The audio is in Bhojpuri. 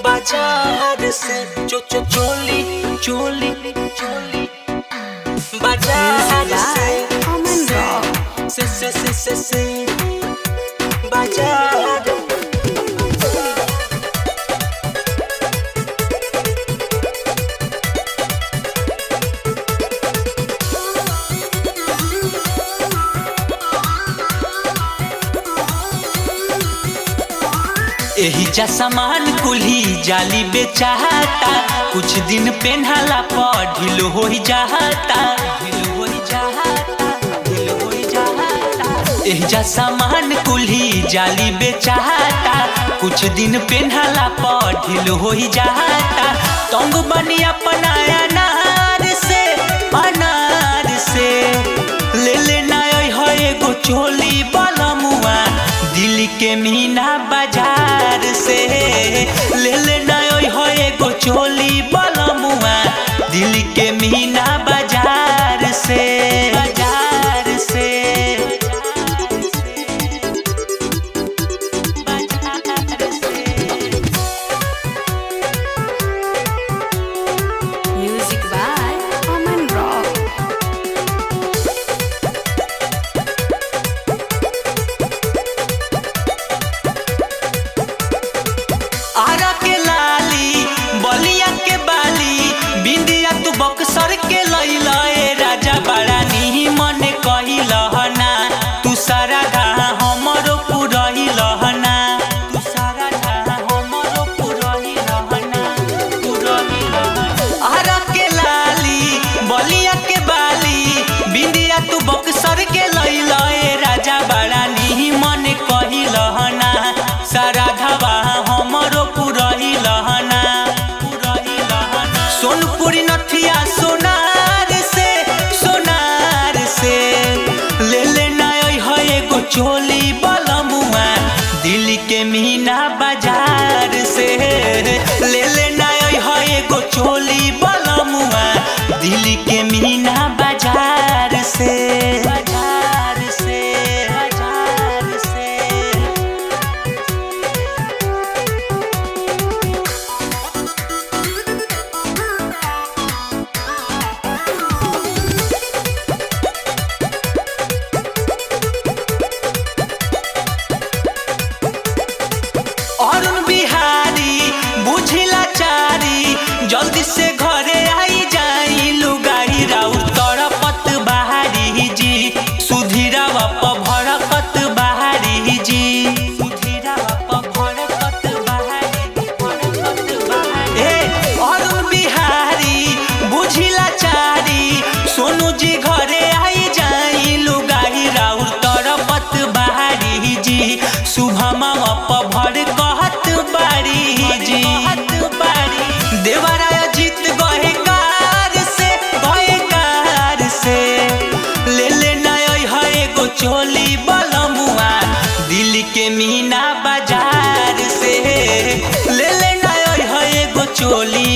बाजार से चोली चोली चोली बाजार से बाजार। एही जा सामान कुल्ही जाली बेचाता, कुछ दिन पेन्हाला पर ढील हो जाता। एही जा सामान कुल्ही जाली बेचाता, कुछ दिन पेन्हाला पर ढील हो जाता। तंग बनी अपना अनार से ले लेना है एगो चोली बलमुआ दिल्ली के मीना बाजार से। ले लेना है एगो चोली बलमुआ दिल्ली के मीना बाजार से। Music by Aman Rock. Ara के लाली बलिया के बाली बिंदिया तू बक्सर के लैला राजा बड़ा नी मन कहिलहना। तू सारा धा हमरो पुरहिलहना, तू सारा धा हमरो पुरहिलहना। आरा के लाली बलिया के बाली बिंदिया तू बक्सर के लैला राजा बड़ा नी मन कहिलहना। सारा धावा हमरो पुरहिलहना। सोनपुरी नथिया सोनार से ले लेना है एगो चोली बलमुआ दिल्ली के मीना बाजार से। ले लेना है एगो चोली बलमुआ दिल्ली के मीना बाजार से। अरुण बिहारी बुझिला चारी जल्दी से घरे आई जाई लुगाई राउर तरपत बहारी जी। सुधीरा बाप भड़कत बहारी जी। अरुण बिहारी बुझिला चारी सोनू जी घरे आई जाई लुगाई राउर तरपत बहारी जी। शुभमा भर कहत बारी जी। देवराय जीत गए कार से ले लेना है एगो चोली बलमुआ दिल्ली के मीना बाजार से। ले लेना है एगो चोली